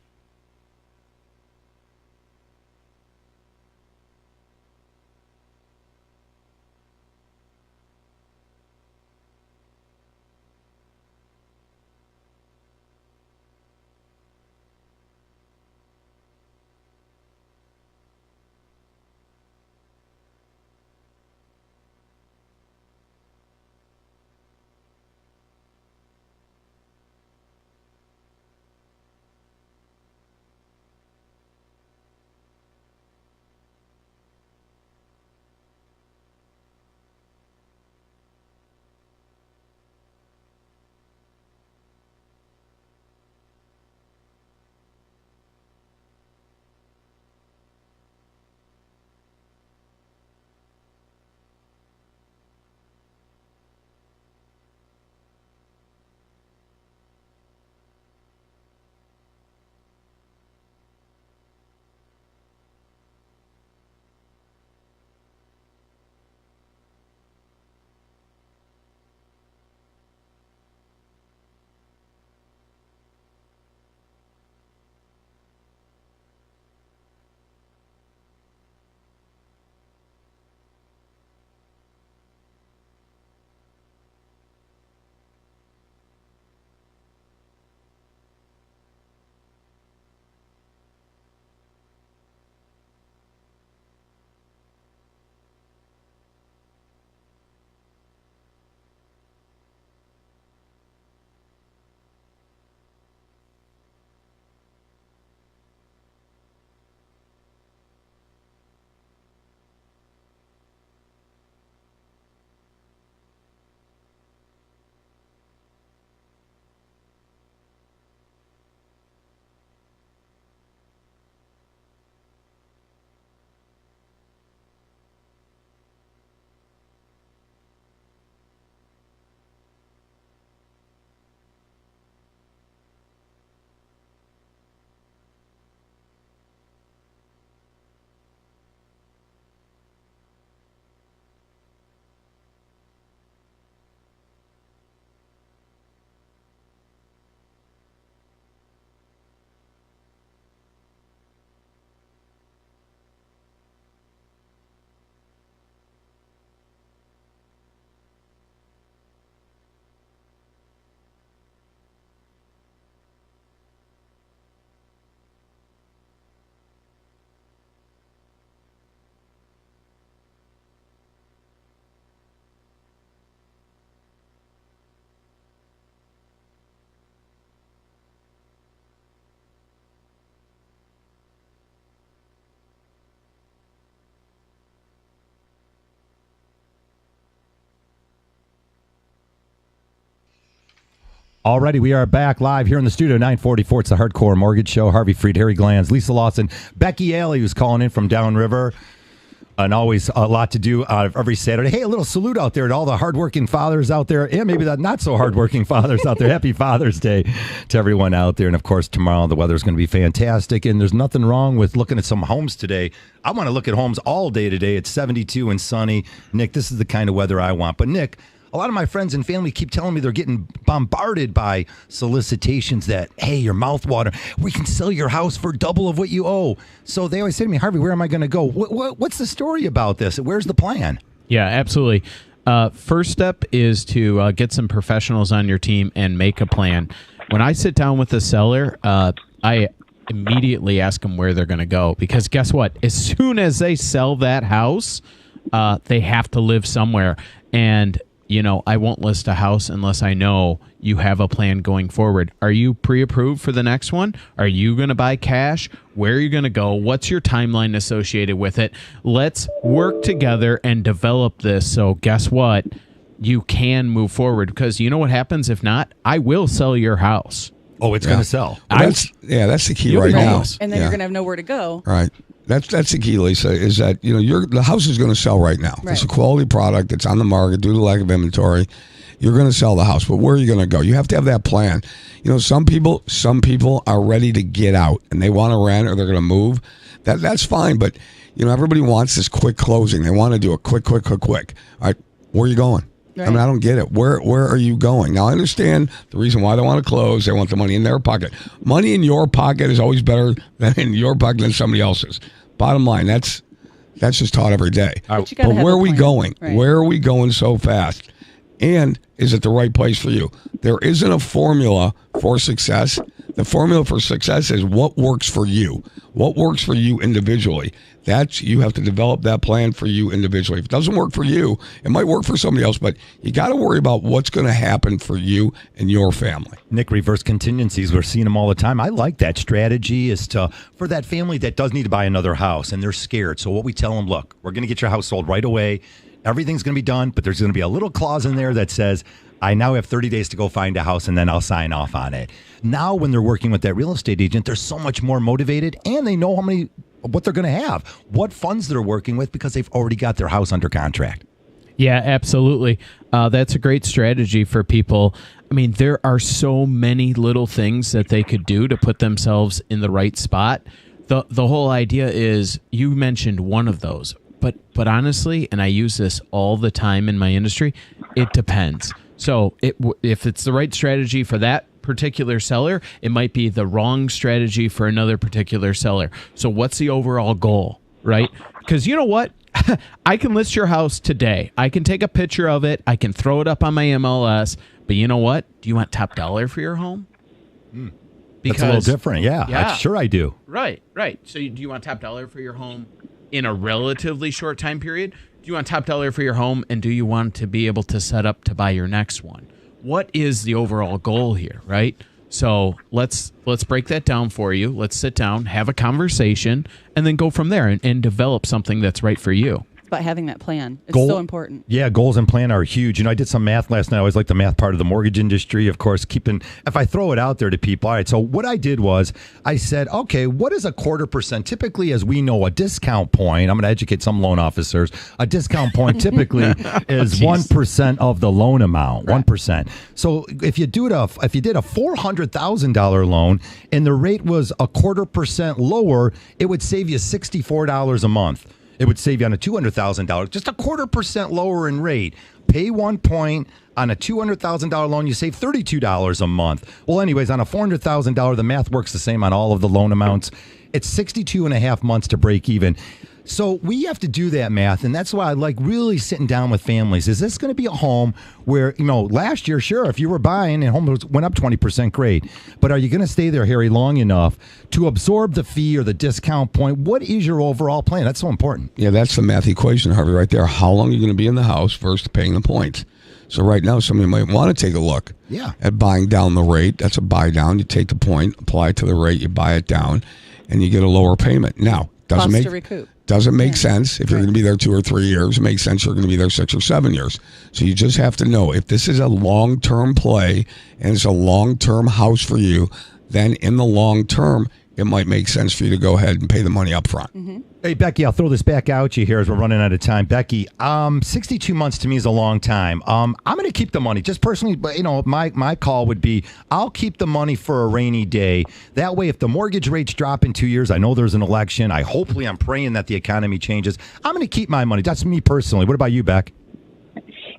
Speaker 1: Alrighty, we are back live here in the studio, 944. It's the Hardcore Mortgage Show. Harvey Freed, Harry Glanz, Lisa Lawson, Becky Alley, who's calling in from downriver. And always a lot to do every Saturday. Hey, a little salute out there to all the hardworking fathers out there, and maybe the not so hardworking fathers out there. Happy Father's Day to everyone out there. And of course, tomorrow the weather's going to be fantastic. And there's nothing wrong with looking at some homes today. I want to look at homes all day today. It's 72 and sunny. Nick, this is the kind of weather I want. But Nick, a lot of my friends and family keep telling me they're getting bombarded by solicitations that, hey, your mouthwater, we can sell your house for double of what you owe. So they always say to me, Harvey, where am I going to go? What's the story about this? Where's the plan?
Speaker 4: Yeah, absolutely. First step is to get some professionals on your team and make a plan. When I sit down with the seller, I immediately ask them where they're going to go, because guess what? As soon as they sell that house, they have to live somewhere. And I won't list a house unless I know you have a plan going forward. Are you pre-approved for the next one? Are you going to buy cash? Where are you going to go? What's your timeline associated with it? Let's work together and develop this. So guess what? You can move forward, because you know what happens if not? I will sell your house.
Speaker 1: Oh, it's going to sell.
Speaker 2: That's the key right now.
Speaker 3: And then you're going to have nowhere to go.
Speaker 2: Right. That's the key, Lisa, is that the house is going to sell right now.
Speaker 3: Right.
Speaker 2: It's a quality product. It's on the market due to lack of inventory. You're going to sell the house, but where are you going to go? You have to have that plan. Some people are ready to get out and they want to rent or they're going to move. That's fine, but everybody wants this quick closing. They want to do a quick. All right, where are you going?
Speaker 3: Right.
Speaker 2: I mean, I don't get it. Where are you going? Now, I understand the reason why they want to close. They want the money in their pocket. Money in your pocket is always better than in your pocket than somebody else's. Bottom line, that's just taught every day.
Speaker 3: But
Speaker 2: where are we going?
Speaker 3: Right.
Speaker 2: Where are we going so fast? And is it the right place for you? There isn't a formula for success. The formula for success is what works for you. What works for you individually. You have to develop that plan for you individually. If it doesn't work for you, it might work for somebody else, but you got to worry about what's going to happen for you and your family.
Speaker 1: Nick, reverse contingencies, we're seeing them all the time. I like that strategy for that family that does need to buy another house and they're scared. So what we tell them, look, we're going to get your house sold right away. Everything's going to be done, but there's going to be a little clause in there that says, I now have 30 days to go find a house and then I'll sign off on it. Now, when they're working with that real estate agent, they're so much more motivated and they know what they're going to have, what funds they're working with, because they've already got their house under contract.
Speaker 4: Yeah, absolutely. That's a great strategy for people. I mean, there are so many little things that they could do to put themselves in the right spot. The whole idea is, you mentioned one of those, but honestly, and I use this all the time in my industry, it depends. So if it's the right strategy for that particular seller, it might be the wrong strategy for another particular seller. So what's the overall goal, right? Because you know what? I can list your house today. I can take a picture of it. I can throw it up on my MLS. But you know what? Do you want top dollar for your home?
Speaker 1: That's a little different. Yeah. Sure I do.
Speaker 4: Right. So do you want top dollar for your home in a relatively short time period? Do you want top dollar for your home, and do you want to be able to set up to buy your next one? What is the overall goal here, right? So let's break that down for you. Let's sit down, have a conversation, and then go from there and develop something that's right for you.
Speaker 3: About having that plan. It's so important.
Speaker 1: Yeah, goals and plan are huge. I did some math last night. I always like the math part of the mortgage industry. Of course, if I throw it out there to people, all right, so what I did was I said, okay, what is a 0.25%? Typically, as we know, a discount point, I'm going to educate some loan officers, a discount point typically is 1% of the loan amount, 1%. So if you did a $400,000 loan and the rate was a 0.25% lower, it would save you $64 a month. It would save you on a $200,000, just a 0.25% lower in rate. Pay 1 point on a $200,000 loan, you save $32 a month. Well, anyways, on a $400,000, the math works the same on all of the loan amounts. It's 62 and a half months to break even. So we have to do that math, and that's why I like really sitting down with families. Is this going to be a home where, last year, sure, if you were buying and home went up 20%, great. But are you going to stay there, Harry, long enough to absorb the fee or the discount point? What is your overall plan? That's so important.
Speaker 2: Yeah, that's the math equation, Harvey, right there. How long are you going to be in the house versus paying the points? So right now, somebody might want to take a look at buying down the rate. That's a buy down. You take the point, apply it to the rate, you buy it down, and you get a lower payment. Now, doesn't make sense if you're going to be there 2 or 3 years. It makes sense you're going to be there 6 or 7 years. So you just have to know if this is a long-term play and it's a long-term house for you, then in the long term, it might make sense for you to go ahead and pay the money up front.
Speaker 1: Hey, Becky, I'll throw this back out to you here as we're running out of time. Becky, 62 months to me is a long time. I'm going to keep the money. Just personally, but my call would be I'll keep the money for a rainy day. That way, if the mortgage rates drop in 2 years, I know there's an election. I'm praying that the economy changes. I'm going to keep my money. That's me personally. What about you, Beck?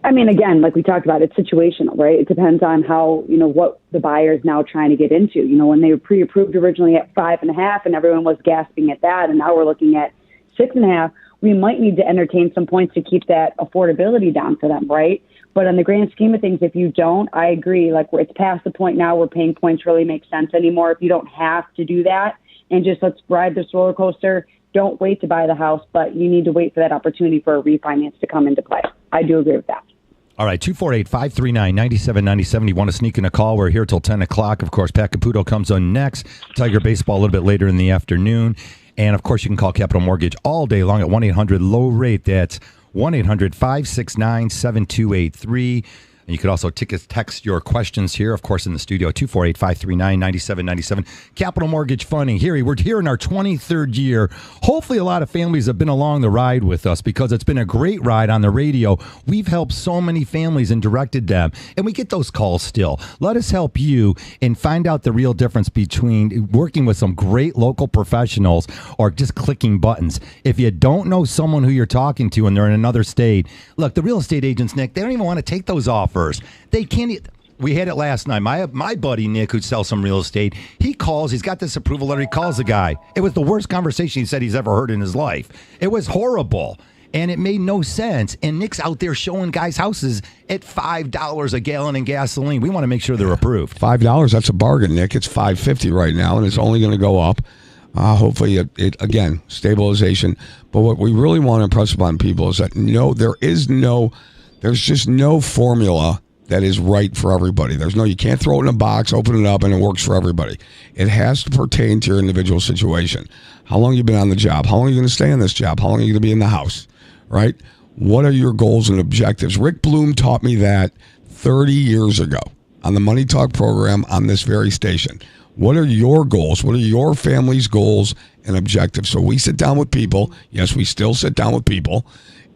Speaker 5: I mean, again, like we talked about, it's situational, right? It depends on how, what the buyer is now trying to get into. When they were pre-approved originally at 5.5 and everyone was gasping at that, and now we're looking at 6.5, we might need to entertain some points to keep that affordability down for them, right? But in the grand scheme of things, if you don't, I agree. Like it's past the point now where paying points really makes sense anymore. If you don't have to do that and just let's ride this roller coaster, don't wait to buy the house, but you need to wait for that opportunity for a refinance to come into play. I do agree with that.
Speaker 1: All right, 248-539-9797. You want to sneak in a call? We're here till 10 o'clock. Of course, Pat Caputo comes on next. Tiger Baseball a little bit later in the afternoon. And, of course, you can call Capital Mortgage all day long at 1-800-LOW-RATE. That's 1-800-569-7283. And you could also text your questions here, of course, in the studio, 248-539-9797. Capital Mortgage Funding. We're here in our 23rd year. Hopefully a lot of families have been along the ride with us because it's been a great ride on the radio. We've helped so many families and directed them, and we get those calls still. Let us help you and find out the real difference between working with some great local professionals or just clicking buttons. If you don't know someone who you're talking to and they're in another state, look, the real estate agents, Nick, they don't even want to take those offers. They can't. We had it last night. My buddy Nick, who sells some real estate, he calls. He's got this approval letter. He calls the guy. It was the worst conversation he said he's ever heard in his life. It was horrible, and it made no sense. And Nick's out there showing guys houses at $5 a gallon in gasoline. We want to make sure they're approved.
Speaker 2: $5, that's a bargain, Nick. It's $5.50 right now, and it's only going to go up. Hopefully, it again, stabilization. But what we really want to impress upon people is that there's just no formula that is right for everybody. You can't throw it in a box, open it up, and it works for everybody. It has to pertain to your individual situation. How long you been on the job? How long are you going to stay on this job? How long are you going to be in the house? Right? What are your goals and objectives? Rick Bloom taught me that 30 years ago on the Money Talk program on this very station. What are your goals? What are your family's goals and objectives? So we sit down with people. Yes, we still sit down with people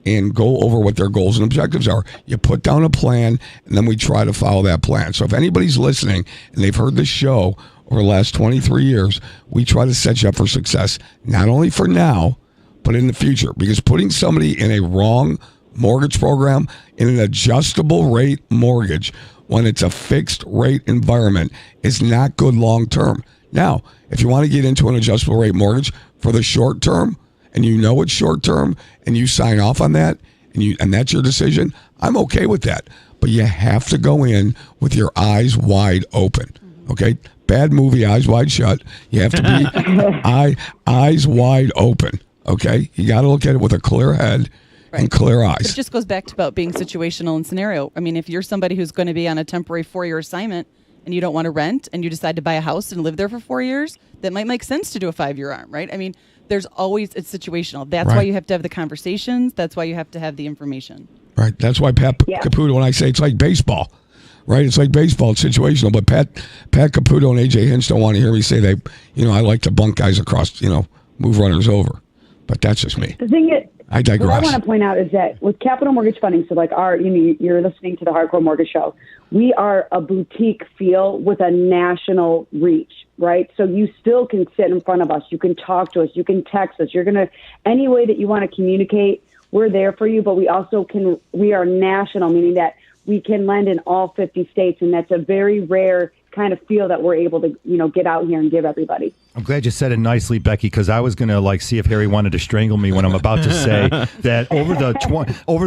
Speaker 2: and go over what their goals and objectives are. You put down a plan, and then we try to follow that plan. So if anybody's listening and they've heard this show over the last 23 years, we try to set you up for success, not only for now, but in the future. Because putting somebody in a wrong mortgage program, in an adjustable rate mortgage, when it's a fixed rate environment, is not good long term. Now, if you want to get into an adjustable rate mortgage for the short term, and you know it's short term, and you sign off on that, and that's your decision, I'm okay with that. But you have to go in with your eyes wide open. Okay? Bad movie, Eyes Wide Shut. You have to be eyes wide open. Okay? You got to look at it with a clear head and clear eyes.
Speaker 3: It just goes back to about being situational and scenario. I mean, if you're somebody who's going to be on a temporary 4-year assignment and you don't want to rent and you decide to buy a house and live there for 4 years, that might make sense to do a 5-year ARM, right? I mean, it's situational. That's why you have to have the conversations. That's why you have to have the information.
Speaker 2: Right. That's why Pat Caputo, when I say it's like baseball, right? It's like baseball. It's situational. But Pat Caputo and AJ Hinch don't want to hear me say I like to bunk guys across, move runners over. But that's just me.
Speaker 5: The thing is,
Speaker 2: I digress.
Speaker 5: What I want to point out is that with Capital Mortgage Funding, so like you're listening to the Hardcore Mortgage Show, we are a boutique feel with a national reach, right? So you still can sit in front of us. You can talk to us. You can text us. Any way that you want to communicate, we're there for you, but we also we are national, meaning that we can lend in all 50 states, and that's a very rare kind of feel that we're able to, get out here and give everybody.
Speaker 1: I'm glad you said it nicely, Becky, because I was going to see if Harry wanted to strangle me when I'm about to say that over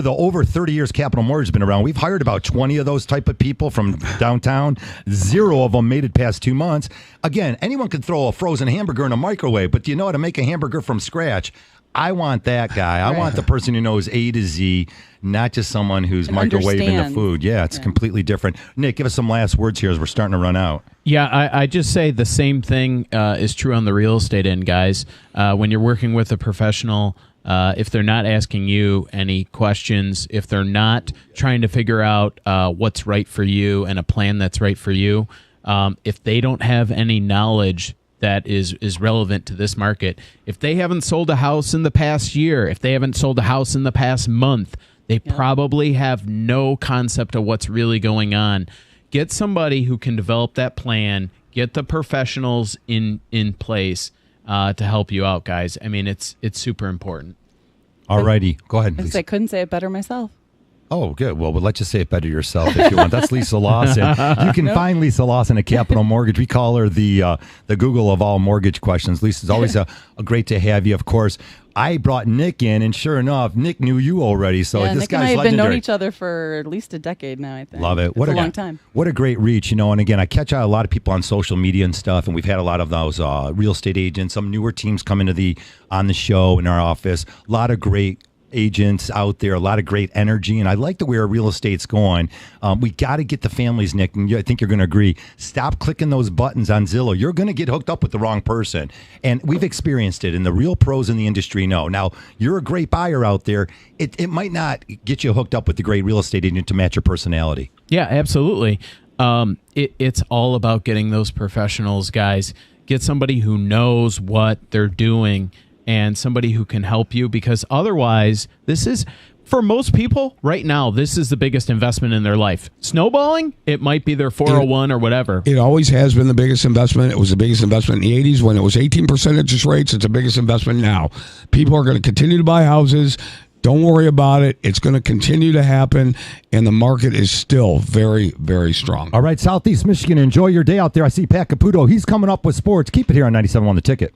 Speaker 1: the 30 years Capital Mortgage has been around, we've hired about 20 of those type of people from downtown. 0 of them made it past 2 months. Again, anyone could throw a frozen hamburger in a microwave, but do you know how to make a hamburger from scratch? I want that guy. I want the person who knows A to Z, not just someone who's microwaving the food. Yeah, it's completely different. Nick, give us some last words here as we're starting to run out.
Speaker 4: Yeah, I just say the same thing is true on the real estate end, guys. When you're working with a professional, if they're not asking you any questions, if they're not trying to figure out what's right for you and a plan that's right for you, if they don't have any knowledge that is relevant to this market. If they haven't sold a house in the past year, if they haven't sold a house in the past month, they probably have no concept of what's really going on. Get somebody who can develop that plan, get the professionals in place to help you out, guys. I mean, it's super important.
Speaker 1: All righty. Go ahead, please.
Speaker 3: I couldn't say it better myself.
Speaker 1: Oh, good. Well, let's just say it better yourself if you want. That's Lisa Lawson. You can find Lisa Lawson at Capital Mortgage. We call her the Google of all mortgage questions. Lisa's always a great to have you. Of course, I brought Nick in, and sure enough, Nick knew you already. So this
Speaker 3: Nick
Speaker 1: guy's
Speaker 3: and I have
Speaker 1: legendary.
Speaker 3: been known each other for at least a decade now, I think.
Speaker 1: Love it.
Speaker 3: What a long time.
Speaker 1: What a great reach, And again, I catch out a lot of people on social media and stuff, and we've had a lot of those real estate agents, some newer teams coming on the show in our office. A lot of great agents out there, a lot of great energy, and I like the way our real estate's going. We got to get the families, Nick, and I think you're going to agree. Stop clicking those buttons on Zillow. You're going to get hooked up with the wrong person, and we've experienced it, and the real pros in the industry know. Now, you're a great buyer out there. It might not get you hooked up with the great real estate agent to match your personality.
Speaker 4: Yeah, absolutely. It's all about getting those professionals, guys. Get somebody who knows what they're doing and somebody who can help you, because otherwise, this is, for most people right now, this is the biggest investment in their life. Snowballing, it might be their 401 or whatever.
Speaker 2: It always has been the biggest investment. It was the biggest investment in the 80s when it was 18% interest rates. It's the biggest investment now. People are going to continue to buy houses. Don't worry about it. It's going to continue to happen, and the market is still very, very strong.
Speaker 1: All right, Southeast Michigan, enjoy your day out there. I see Pat Caputo. He's coming up with sports. Keep it here on 97.1 The Ticket.